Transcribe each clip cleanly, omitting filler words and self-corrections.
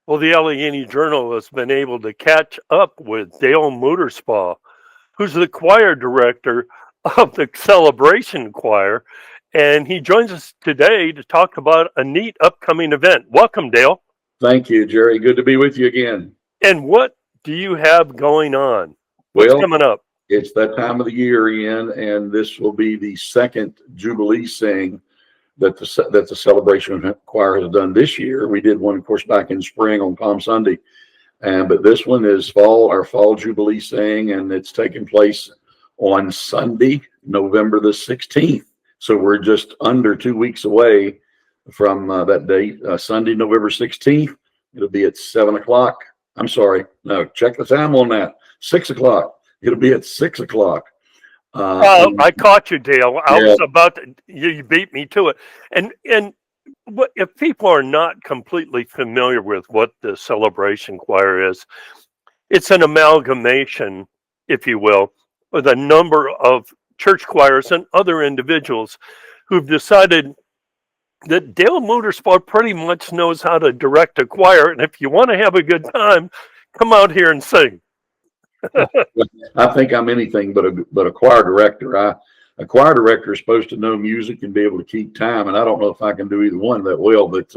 Well, the Alleghany Journal has been able to catch up with Dale Muterspaugh, who's the choir director of the Celebration Choir, and he joins us today to talk about a neat upcoming event. Welcome, Dale. Thank you, Jerry. Good to be with you again. And what do you have going on? What's Well, coming up? it's that time of the year, Ian, and this will be the second Jubilee sing that the Celebration Choir has done this year. We did one, of course, back in spring on Palm Sunday, but this one is our Fall Jubilee sing, and it's taking place on Sunday, November the 16th. So we're just under 2 weeks away from that date. Sunday, November 16th. It'll be at 7 o'clock. I'm sorry. No, check the time on that. 6 o'clock. It'll be at 6 o'clock. I caught you, Dale. I was about to, you beat me to it. And what, if people are not completely familiar with what the Celebration Choir is, it's an amalgamation, if you will, with a number of church choirs and other individuals who've decided that Dale Muterspaugh pretty much knows how to direct a choir. And if you want to have a good time, come out here and sing. I think I'm anything but a choir director. A choir director is supposed to know music and be able to keep time, and I don't know if I can do either one that well. But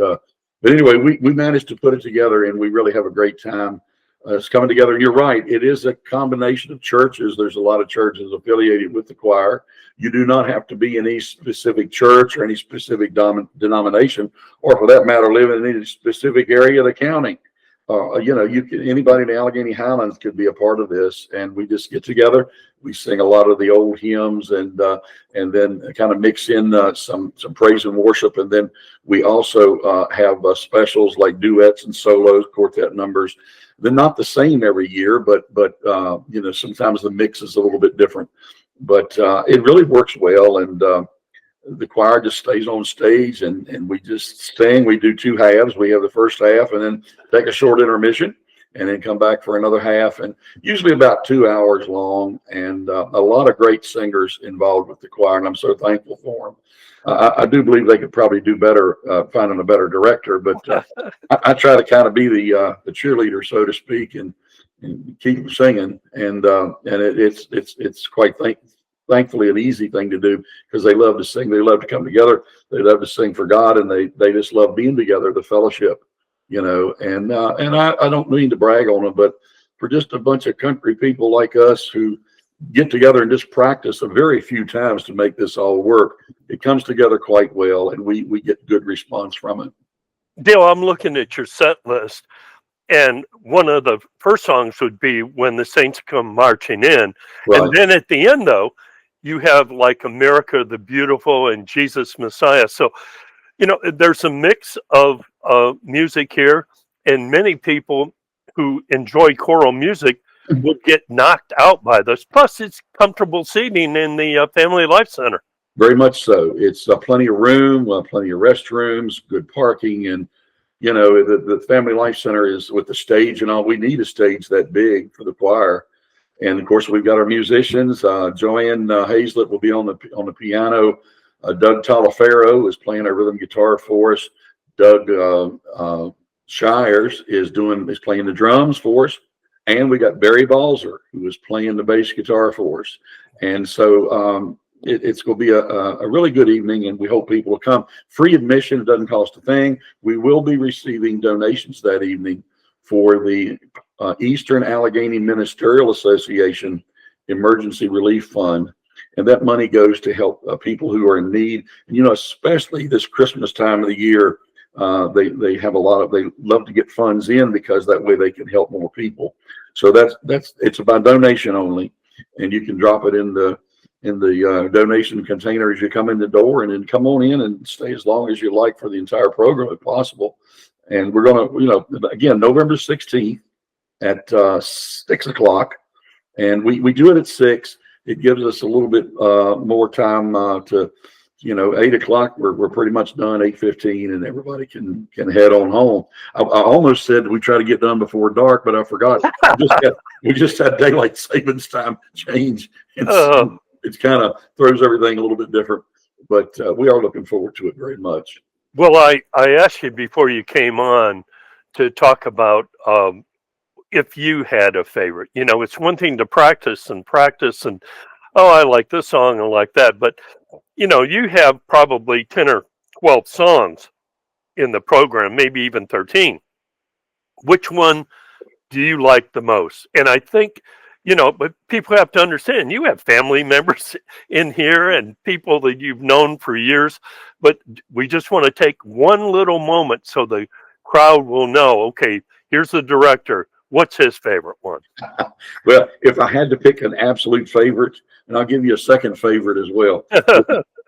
anyway, we managed to put it together, and we really have a great time. It's coming together. And you're right; it is a combination of churches. There's a lot of churches affiliated with the choir. You do not have to be in any specific church or any specific denomination, or for that matter, live in any specific area of the county. Anybody in the Alleghany Highlands could be a part of this, and we just get together. We sing a lot of the old hymns, and then kind of mix in some praise and worship, and then we also have specials like duets and solos, quartet numbers. They're not the same every year, but sometimes the mix is a little bit different. But it really works well, and the choir just stays on stage, and we just sing. We do two halves. We have the first half and then take a short intermission and then come back for another half, and usually about 2 hours long, and a lot of great singers involved with the choir, and I'm so thankful for them. I do believe they could probably do better finding a better director, but I try to kind of be the cheerleader, so to speak, and keep them singing, and it's quite thankfully an easy thing to do, because they love to sing. They love to come together. They love to sing for God, and they just love being together, the fellowship, and I don't mean to brag on them, but for just a bunch of country people like us who get together and just practice a very few times to make this all work, it comes together quite well, and we get good response from it. Dale, I'm looking at your set list, and one of the first songs would be When the Saints Come Marching In. Right. And then at the end, though, you have like America the Beautiful and Jesus Messiah. So, there's a mix of music here, and many people who enjoy choral music would get knocked out by this. Plus, it's comfortable seating in the Family Life Center. Very much so. It's plenty of room, plenty of restrooms, good parking, and the Family Life Center is with the stage and all. We need a stage that big for the choir. And of course, we've got our musicians. Joanne Hazlett will be on the piano. Doug Talafero is playing a rhythm guitar for us. Doug Shires is playing the drums for us, and we got Barry Balzer, who is playing the bass guitar for us. And so it's going to be a really good evening, and we hope people will come. Free admission; it doesn't cost a thing. We will be receiving donations that evening for the Eastern Alleghany Ministerial Association Emergency Relief Fund, and that money goes to help people who are in need. And, especially this Christmas time of the year, they have they love to get funds in, because that way they can help more people. So it's by donation only, and you can drop it in the donation container as you come in the door, and then come on in and stay as long as you like for the entire program if possible. And we're going to, again, November 16th at 6 o'clock. And we do it at 6. It gives us a little bit more time to, 8 o'clock. We're pretty much done, 8:15, and everybody can head on home. I almost said we try to get done before dark, but I forgot. we just had daylight savings time change. And it kind of throws everything a little bit different. But we are looking forward to it very much. Well, I asked you before you came on to talk about if you had a favorite. It's one thing to practice and oh, I like this song, I like that, but you have probably 10 or 12 songs in the program, maybe even 13. Which one do you like the most? And I think, but people have to understand, you have family members in here and people that you've known for years, but we just want to take one little moment so the crowd will know, okay, here's the director. What's his favorite one? Well, if I had to pick an absolute favorite, and I'll give you a second favorite as well.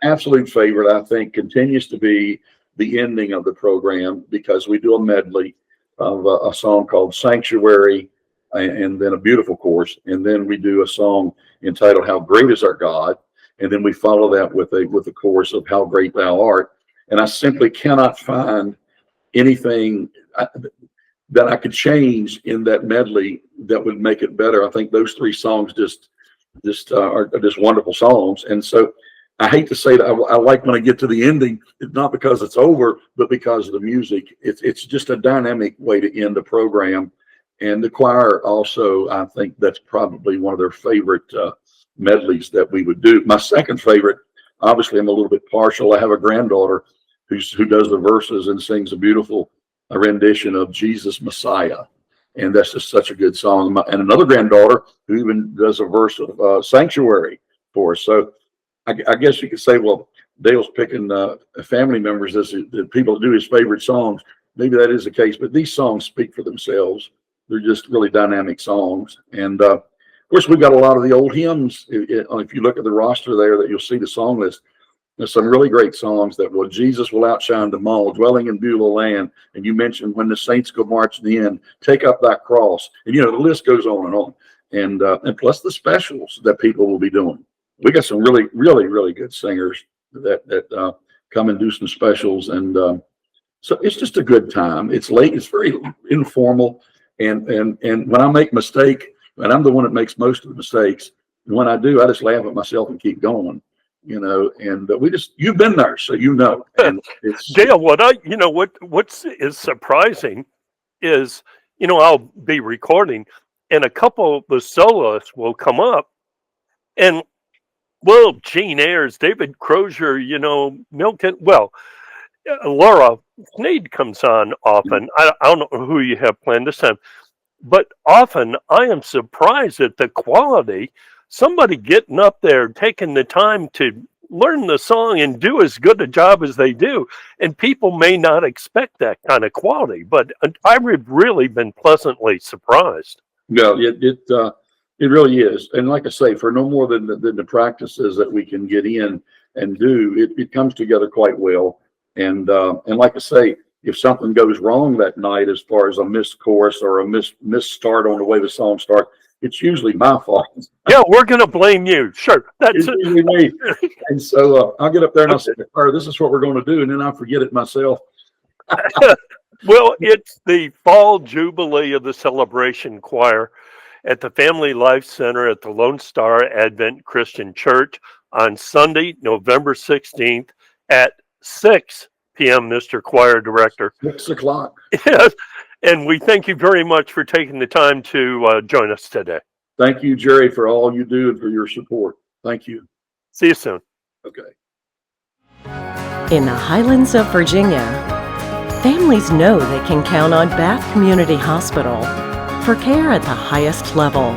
Absolute favorite, I think, continues to be the ending of the program, because we do a medley of a song called Sanctuary, and then a beautiful chorus, and then we do a song entitled How Great Is Our God, and then we follow that with a chorus of How Great Thou Art. And I simply cannot find anything that I could change in that medley that would make it better. I think those three songs just are just wonderful songs. And so I hate to say that I like when I get to the ending, not because it's over, but because of the music. It's just a dynamic way to end the program. And the choir also, I think that's probably one of their favorite medleys that we would do. My second favorite, obviously I'm a little bit partial. I have a granddaughter who does the verses and sings a beautiful rendition of Jesus Messiah. And that's just such a good song. And another granddaughter who even does a verse of Sanctuary for us. So I guess you could say, well, Dale's picking family members as the people do his favorite songs. Maybe that is the case, but these songs speak for themselves. They're just really dynamic songs. And of course, we've got a lot of the old hymns. If you look at the roster there, that you'll see the song list. There's some really great songs that will Jesus will outshine them all, dwelling in Beulah land. And you mentioned when the saints go marching in, take up that cross. And the list goes on and on. And plus the specials that people will be doing. We got some really, really, really good singers that come and do some specials. And so it's just a good time. It's late. It's very informal. And when I make a mistake, and I'm the one that makes most of the mistakes, and when I do, I just laugh at myself and keep going. And you've been there, so And it's Dale, what's surprising is, I'll be recording and a couple of the soloists will come up and, well, Gene Ayers, David Crozier, Milton, Laura Sneed comes on often. I don't know who you have planned this time, but often I am surprised at the quality. Somebody getting up there, taking the time to learn the song and do as good a job as they do. And people may not expect that kind of quality, but I've really been pleasantly surprised. No, it really is. And like I say, for no more than the practices that we can get in and do, it comes together quite well. And like I say, if something goes wrong that night, as far as a missed chorus or a missed start on the way the song starts, it's usually my fault. Yeah, we're going to blame you. Sure. That's usually me. And so I'll get up there and I'll say, this is what we're going to do. And then I forget it myself. Well, it's the Fall Jubilee of the Celebration Choir at the Family Life Center at the Lone Star Advent Christian Church on Sunday, November 16th at 6 p.m., Mr. Choir Director. 6 o'clock. Yes. And we thank you very much for taking the time to join us today. Thank you, Jerry, for all you do and for your support. Thank you. See you soon. Okay. In the Highlands of Virginia, families know they can count on Bath Community Hospital for care at the highest level.